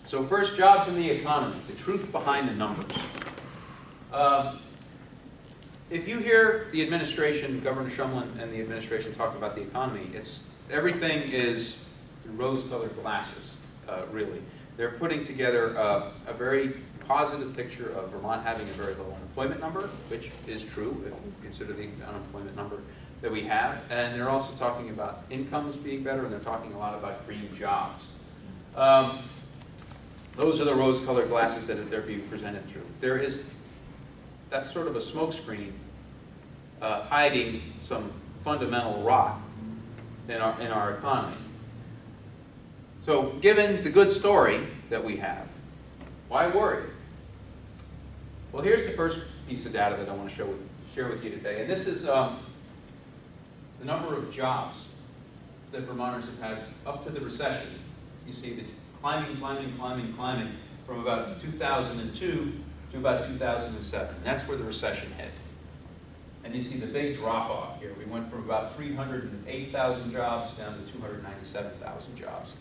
So first, jobs in the economy, the truth behind the numbers. If you hear the administration, Governor Shumlin and the administration talk about the economy, everything is rose-colored glasses, really. They're putting together a very positive picture of Vermont having a very low unemployment number, which is true if you consider the unemployment number that we have. And they're also talking about incomes being better, and they're talking a lot about green jobs. Those are the rose-colored glasses that they're being presented through. That's sort of a smokescreen hiding some fundamental rot in our economy. So given the good story that we have, why worry? Well, here's the first piece of data that I want to share with you today. And this is the number of jobs that Vermonters have had up to the recession. You see the climbing from about 2002 to about 2007. That's where the recession hit. And you see the big drop-off here. We went from about 308,000 jobs down to 297,000 jobs.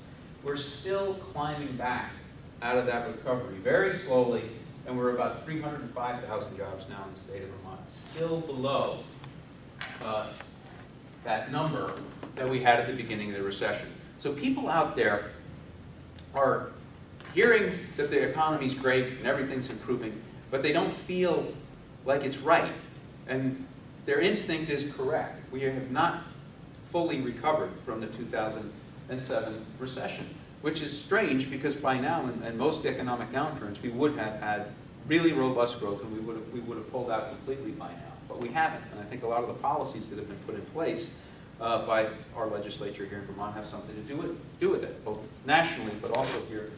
We're still climbing back out of that recovery very slowly, and we're about 305,000 jobs now in the state of Vermont. Still below that number that we had at the beginning of the recession. So people out there are hearing that the economy's great and everything's improving, but they don't feel like it's right. And their instinct is correct. We have not fully recovered from the 2007 recession, which is strange because by now, in most economic downturns, we would have had really robust growth and we would have pulled out completely by now. But we haven't. And I think a lot of the policies that have been put in place by our legislature here in Vermont have something to do with it, both nationally but also here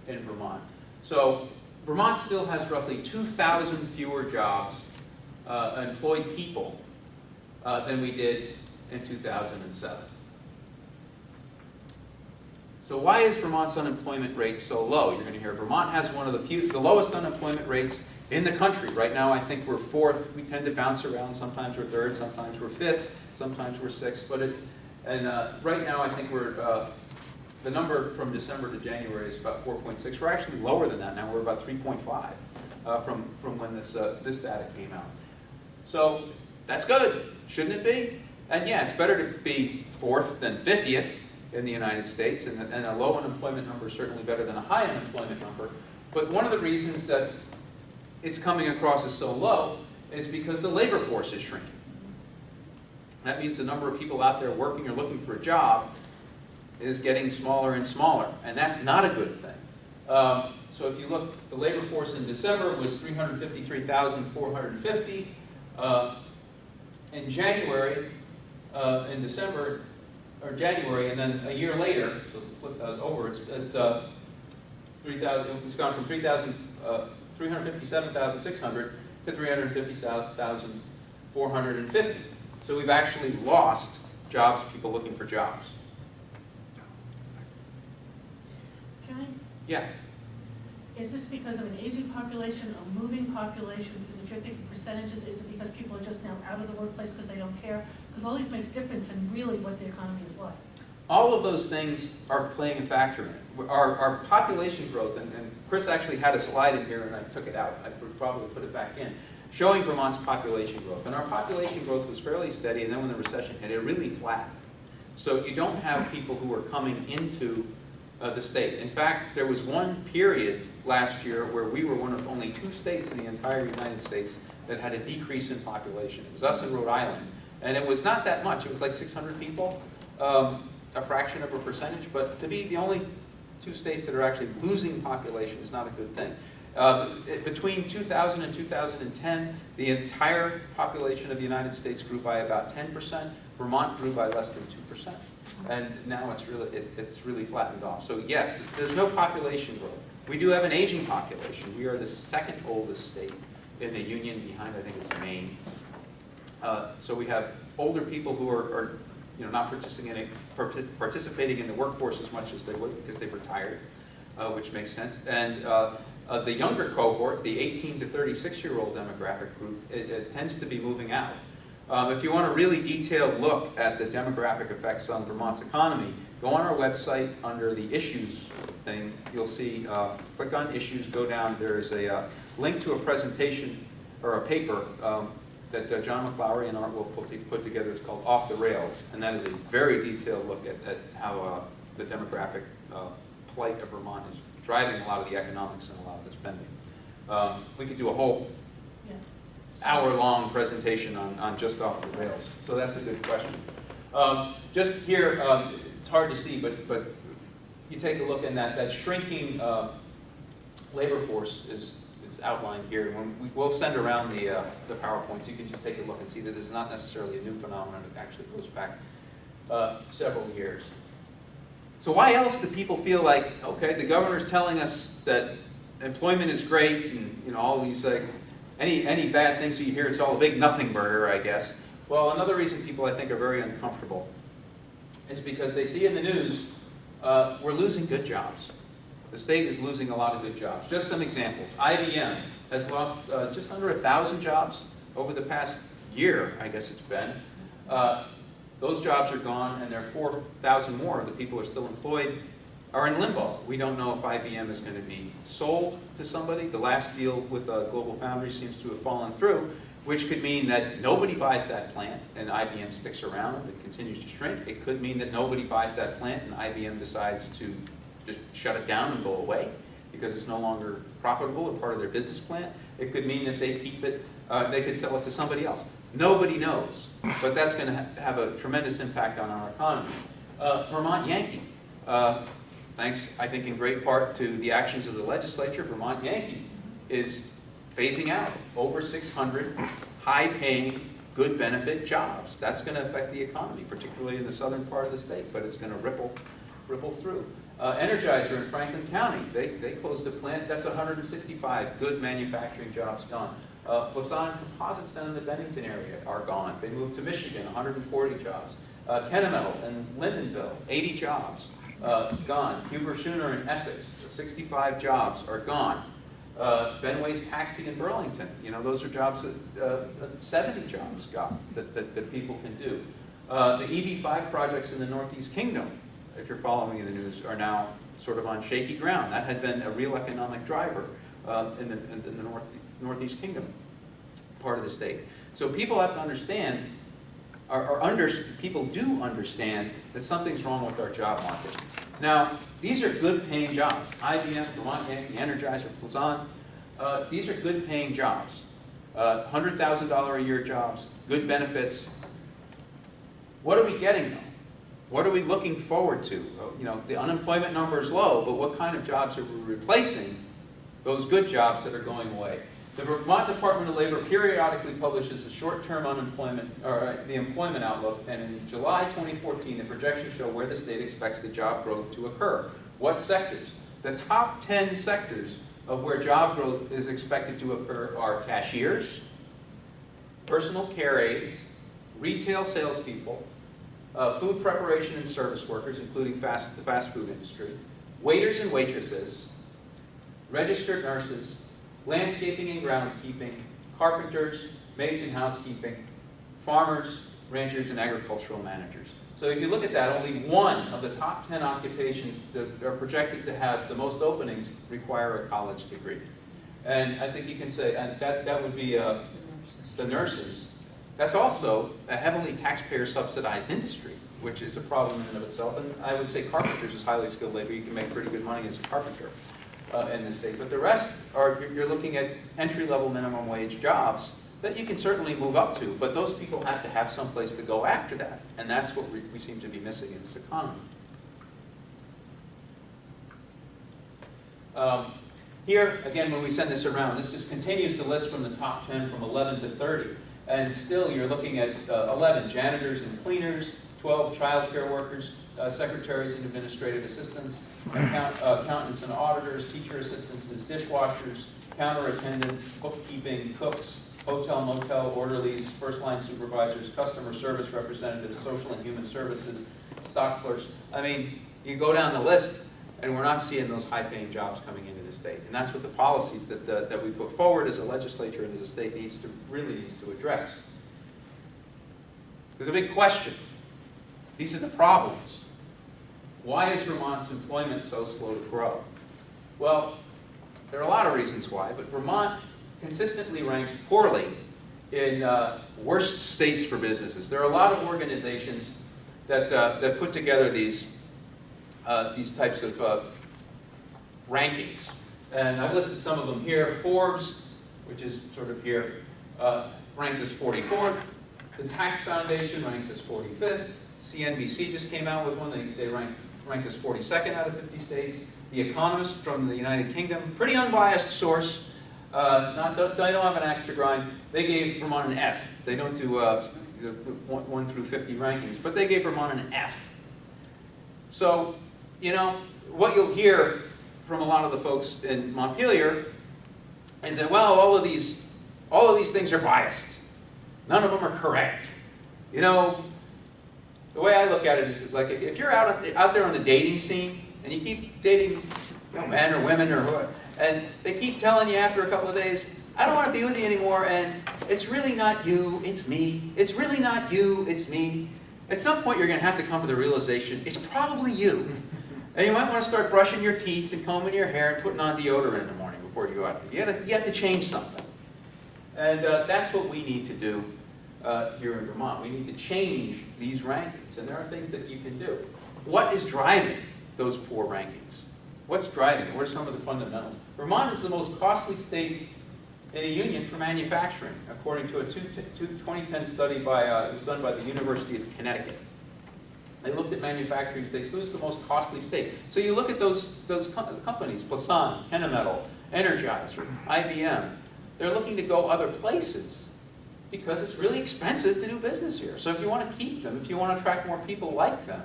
in Vermont. So Vermont still has roughly 2,000 fewer jobs, employed people, than we did in 2007. So why is Vermont's unemployment rate so low? You're going to hear Vermont has one of the lowest unemployment rates in the country. Right now, I think we're fourth. We tend to bounce around. Sometimes we're third, sometimes we're fifth, sometimes we're sixth. But right now, I think the number from December to January is about 4.6. We're actually lower than that now. We're about 3.5 from when this data came out. So that's good, shouldn't it be? And yeah, it's better to be fourth than 50th in the United States, and a low unemployment number is certainly better than a high unemployment number. But one of the reasons that it's coming across as so low is because the labor force is shrinking. That means the number of people out there working or looking for a job is getting smaller and smaller, and that's not a good thing. So if you look, the labor force in December was 353,450. In January, in December, or January, and then a year later, so flip that over, it's 3,000. It's gone from 357,600 to 350,450. So we've actually lost jobs, people looking for jobs. Can I? Yeah. Is this because of an aging population, a moving population? Because if you're thinking percentages, is it because people are just now out of the workplace because they don't care? Because all these makes difference in really what the economy is like. All of those things are playing a factor in it. Our population growth, and Chris actually had a slide in here and I took it out. I would probably put it back in, showing Vermont's population growth. And our population growth was fairly steady, and then when the recession hit, it really flattened. So you don't have people who are coming into the state. In fact, there was one period last year where we were one of only 2 states in the entire United States that had a decrease in population. It was us and Rhode Island. And it was not that much. It was like 600 people, a fraction of a percentage. But to be the only 2 states that are actually losing population is not a good thing. Between 2000 and 2010, the entire population of the United States grew by about 10%. Vermont grew by less than 2%. And now it's really flattened off. So yes, there's no population growth. We do have an aging population. We are the second oldest state in the union, behind I think it's Maine. So we have older people who are not participating in the workforce as much as they would because they've retired, which makes sense. And the younger cohort, the 18 to 36-year-old demographic group, it tends to be moving out. If you want a really detailed look at the demographic effects on Vermont's economy, go on our website under the issues thing. You'll see, click on issues, go down. There's a link to a presentation or a paper that John McLaury and Art will put together. It's called Off the Rails, and that is a very detailed look at how the demographic plight of Vermont is driving a lot of the economics and a lot of the spending. We could do a whole hour-long presentation on just Off the Rails, so that's a good question. Just here, it's hard to see, but you take a look in that shrinking labor force is outlined here. We'll send around the PowerPoint, so you can just take a look and see that this is not necessarily a new phenomenon. It actually goes back several years. So why else do people feel like, okay, the governor's telling us that employment is great, and all these any bad things that you hear, it's all a big nothing burger, I guess. Well, another reason people, I think, are very uncomfortable is because they see in the news we're losing good jobs. The state is losing a lot of good jobs. Just some examples. IBM has lost just under 1,000 jobs over the past year, I guess it's been. Those jobs are gone, and there are 4,000 more of the people who are still employed are in limbo. We don't know if IBM is going to be sold to somebody. The last deal with Global Foundries seems to have fallen through, which could mean that nobody buys that plant and IBM sticks around and continues to shrink. It could mean that nobody buys that plant and IBM decides to just shut it down and go away because it's no longer profitable or part of their business plan. It could mean that they keep it, they could sell it to somebody else. Nobody knows, but that's going to have a tremendous impact on our economy. Vermont Yankee, thanks, I think, in great part to the actions of the legislature, Vermont Yankee is phasing out over 600 high-paying, good benefit jobs. That's going to affect the economy, particularly in the southern part of the state, but it's going to ripple through. Energizer in Franklin County, they closed a plant. That's 165 good manufacturing jobs gone. Plasan Composites down in the Bennington area are gone. They moved to Michigan, 140 jobs. Kennametal in Lindenville, 80 jobs gone. Huber Schuner in Essex, 65 jobs are gone. Benway's Taxi in Burlington, those are jobs that 70 jobs got that people can do. The EB5 projects in the Northeast Kingdom, if you're following the news, are now sort of on shaky ground. That had been a real economic driver in the Northeast Kingdom part of the state. So people have to understand, people do understand that something's wrong with our job market. Now, these are good paying jobs. IBM, Vermont Yankee, Energizer, Plasan, these are good paying jobs. $100,000 a year jobs, good benefits. What are we getting though? What are we looking forward to? The unemployment number is low, but what kind of jobs are we replacing those good jobs that are going away? The Vermont Department of Labor periodically publishes a short-term unemployment, or the employment outlook, and in July 2014, the projections show where the state expects the job growth to occur. What sectors? The top 10 sectors of where job growth is expected to occur are cashiers, personal care aides, retail salespeople, food preparation and service workers, including the fast food industry, waiters and waitresses, registered nurses, landscaping and groundskeeping, carpenters, maids in housekeeping, farmers, ranchers, and agricultural managers. So if you look at that, only one of the top 10 occupations that are projected to have the most openings require a college degree. And I think you can say, and that would be the nurses. That's also a heavily taxpayer subsidized industry, which is a problem in and of itself. And I would say carpenters is highly skilled labor. You can make pretty good money as a carpenter in the state. But the rest are, you're looking at entry-level minimum wage jobs that you can certainly move up to, but those people have to have some place to go after that. And that's what we seem to be missing in this economy. Here, again, when we send this around, this just continues to list from the top 10 from 11 to 30. And still, you're looking at 11 janitors and cleaners, 12 child care workers, secretaries and administrative assistants, accountants and auditors, teacher assistants and dishwashers, counter attendants, bookkeeping, cooks, hotel, motel, orderlies, first-line supervisors, customer service representatives, social and human services, stock clerks. I mean, you go down the list, and we're not seeing those high-paying jobs coming into the state. And that's what the policies that we put forward as a legislature and as a state really needs to address. There's a big question. These are the problems. Why is Vermont's employment so slow to grow? Well, there are a lot of reasons why, but Vermont consistently ranks poorly in worst states for businesses. There are a lot of organizations that put together these types of rankings. And I've listed some of them here. Forbes, which is sort of here, ranks as 44th. The Tax Foundation ranks as 45th. CNBC just came out with one. They ranked as 42nd out of 50 states. The Economist from the United Kingdom, pretty unbiased source. They don't have an axe to grind. They gave Vermont an F. They don't do 1 through 50 rankings, but they gave Vermont an F. So, you know, what you'll hear from a lot of the folks in Montpelier is that, well, all of these things are biased. None of them are correct. You know, the way I look at it is like if you're out there on the dating scene and you keep dating men or women or whoever, and they keep telling you after a couple of days, I don't want to be with you anymore, and it's really not you, it's me. It's really not you, it's me. At some point you're going to have to come to the realization, it's probably you. And you might want to start brushing your teeth and combing your hair and putting on deodorant in the morning before you go out. You have to change something. And that's what we need to do here in Vermont. We need to change these rankings, and there are things that you can do. What is driving those poor rankings? What's driving it? What are some of the fundamentals? Vermont is the most costly state in the union for manufacturing, according to a 2010 study it was done by the University of Connecticut. They looked at manufacturing states. Who's the most costly state? So you look at those companies, Plasan, Kennametal, Energizer, IBM. They're looking to go other places because it's really expensive to do business here. So if you want to keep them, if you want to attract more people like them,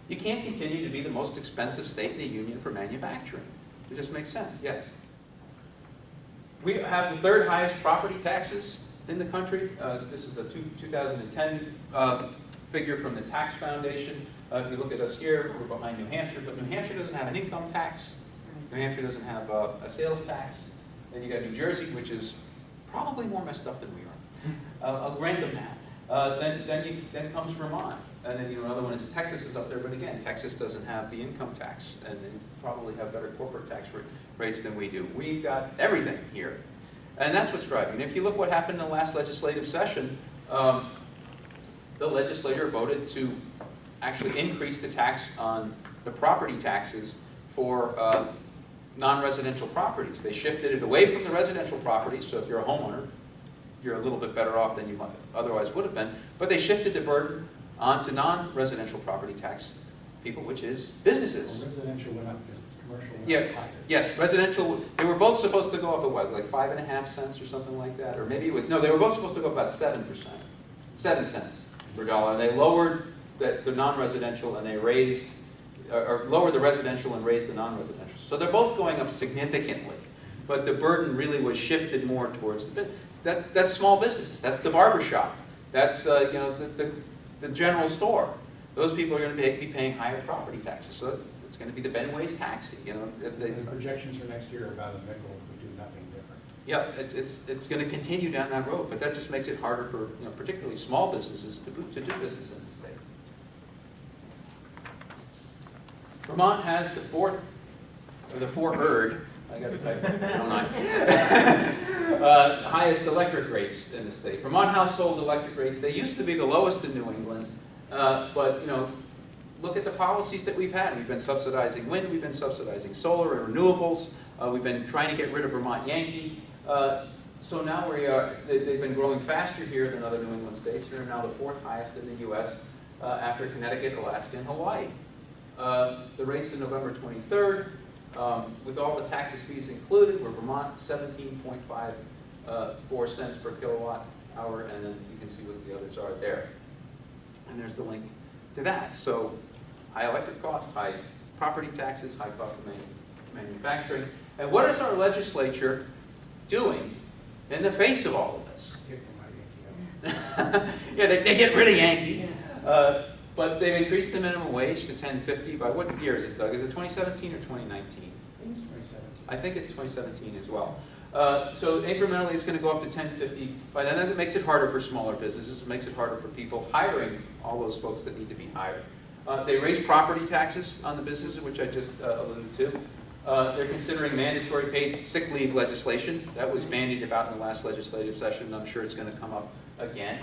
you can't continue to be the most expensive state in the union for manufacturing. It just makes sense, yes. We have the third highest property taxes in the country. This is a 2010 figure from the Tax Foundation. If you look at us here, we're behind New Hampshire, but New Hampshire doesn't have an income tax. New Hampshire doesn't have a sales tax. Then you got New Jersey, which is probably more messed up than we are. I'll grant them that. Then comes Vermont. And then another one is Texas is up there, but again, Texas doesn't have the income tax, and they probably have better corporate tax rates than we do. We've got everything here. And that's what's driving. And if you look what happened in the last legislative session, the legislature voted to actually increase the tax on the property taxes for non-residential properties. They shifted it away from the residential properties, so if you're a homeowner, you're a little bit better off than you might otherwise would have been, but they shifted the burden onto non-residential property tax people, which is businesses. Well, residential went up, commercial went up higher. Yes, residential, they were both supposed to go up at what, like 5.5 cents or something like that? Or maybe no, they were both supposed to go up about 7%. 7 cents per dollar. They lowered the non-residential and they raised, or lowered the residential and raised the non-residential. So they're both going up significantly, but the burden really was shifted more towards that's small businesses. That's the barber shop. That's the general store. Those people are going to be paying higher property taxes. So it's going to be the Ben Ways taxi. The projections for next year are about a nickel if we do nothing different. Yeah, it's going to continue down that road, but that just makes it harder for particularly small businesses to do business in the state. Vermont has the fourth I got to type it, don't I? Highest electric rates in the state. Vermont household electric rates, they used to be the lowest in New England, but look at the policies that we've had. We've been subsidizing wind, we've been subsidizing solar and renewables, we've been trying to get rid of Vermont Yankee. So now they've been growing faster here than other New England states. We're now the fourth highest in the U.S. After Connecticut, Alaska, and Hawaii. The rates in November 23rd, with all the taxes fees included, were Vermont 17.54 cents per kilowatt hour, and then you can see what the others are there. And there's the link to that. So high electric costs, high property taxes, high cost of manufacturing. And what is our legislature doing in the face of all of this? Yeah, they get rid of Yankee. But they've increased the minimum wage to $10.50 by what year is it, Doug? Is it 2017 or 2019? I think it's 2017. I think it's 2017 as well. So incrementally, it's going to go up to 1050. By then, it makes it harder for smaller businesses. It makes it harder for people hiring all those folks that need to be hired. They raise property taxes on the businesses, which I just alluded to. They're considering mandatory paid sick leave legislation. That was bandied about in the last legislative session, and I'm sure it's going to come up again.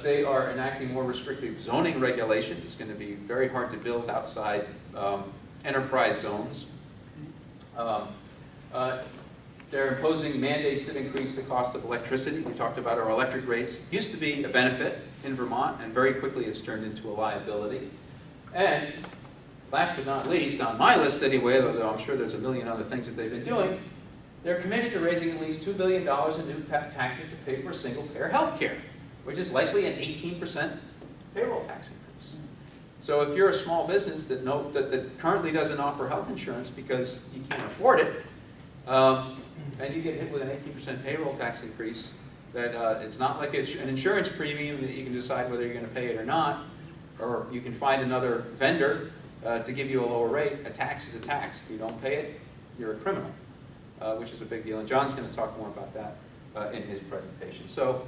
They are enacting more restrictive zoning regulations. It's going to be very hard to build outside enterprise zones. They're imposing mandates that increase the cost of electricity. We talked about our electric rates. Used to be a benefit in Vermont, and very quickly it's turned into a liability. And last but not least, on my list anyway, though I'm sure there's a million other things that they've been doing, they're committed to raising at least $2 billion in new taxes to pay for single-payer health care, which is likely an 18% payroll tax increase. So if you're a small business that currently doesn't offer health insurance because you can't afford it, and you get hit with an 18% payroll tax increase, that it's not like an insurance premium that you can decide whether you're going to pay it or not, or you can find another vendor to give you a lower rate. A tax is a tax. If you don't pay it, you're a criminal, which is a big deal. And John's going to talk more about that in his presentation. So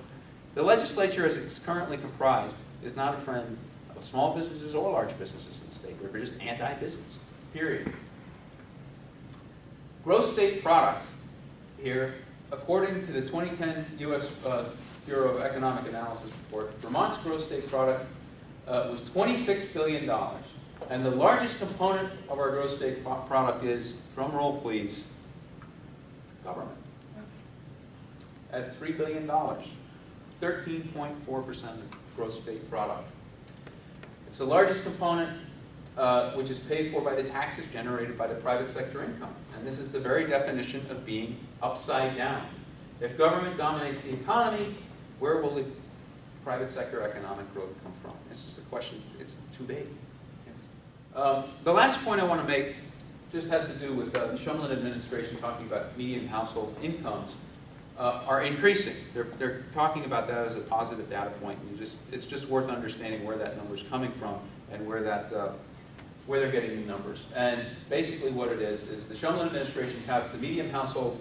the legislature, as it's currently comprised, is not a friend of small businesses or large businesses in the state. They're just anti-business, period. Gross state product here, according to the 2010 U.S. Bureau of Economic Analysis report, Vermont's gross state product was $26 billion. And the largest component of our gross state product is, drum roll please, government. At $3 billion, 13.4% of gross state product. It's the largest component which is paid for by the taxes generated by the private sector income. And this is the very definition of being upside down. If government dominates the economy, where will the private sector economic growth come from? It's just a question, it's too big. The last point I want to make just has to do with the Shumlin administration talking about median household incomes are increasing. They're talking about that as a positive data point. And it's just worth understanding where that number is coming from and where they're getting the numbers. And basically what it is the Shumlin administration touts the median household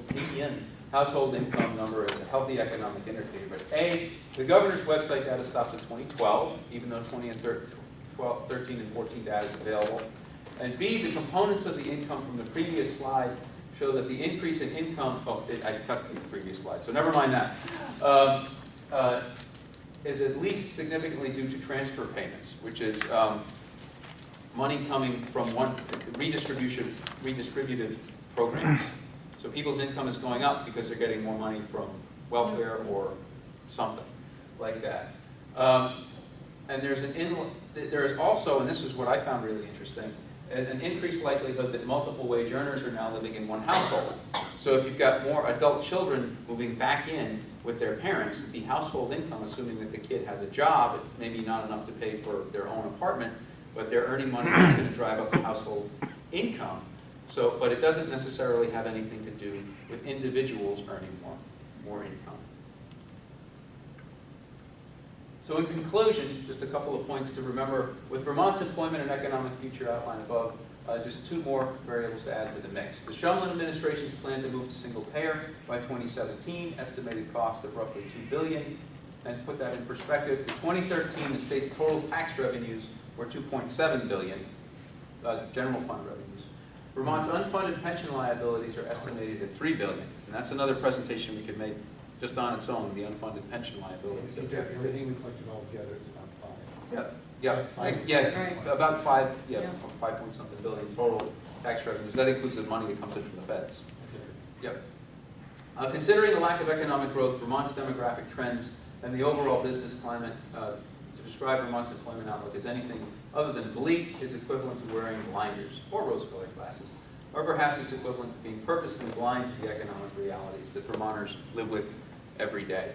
income number as a healthy economic indicator. But A, the governor's website data stops at 2012, even though 13 and 14 data is available. And B, the components of the income from the previous slide show that the increase in income, I cut the previous slide, so never mind that, is at least significantly due to transfer payments, which is money coming from one redistributive programs. So people's income is going up because they're getting more money from welfare or something like that. And there is also, and this is what I found really interesting, an increased likelihood that multiple wage earners are now living in one household. So if you've got more adult children moving back in with their parents, the household income, assuming that the kid has a job, maybe not enough to pay for their own apartment, but they're earning money that's going to drive up the household income. So, but it doesn't necessarily have anything to do with individuals earning more income. So in conclusion, just a couple of points to remember. With Vermont's employment and economic future outlined above, just two more variables to add to the mix. The Shumlin administration's plan to move to single payer by 2017, estimated costs of roughly $2 billion. And to put that in perspective, in 2013, the state's total tax revenues were $2.7 billion, general fund revenues. Vermont's unfunded pension liabilities are estimated at $3 billion. And that's another presentation we could make just on its own, the unfunded pension liabilities. Everything we collected all together is about 5. About 5 point something billion total tax revenues. That includes the money that comes in from the feds. Yep. Considering the lack of economic growth, Vermont's demographic trends, and the overall business climate, to describe Vermont's employment outlook as anything other than bleak is equivalent to wearing blinders or rose-colored glasses. Or perhaps it's equivalent to being purposely blind to the economic realities that Vermonters live with every day.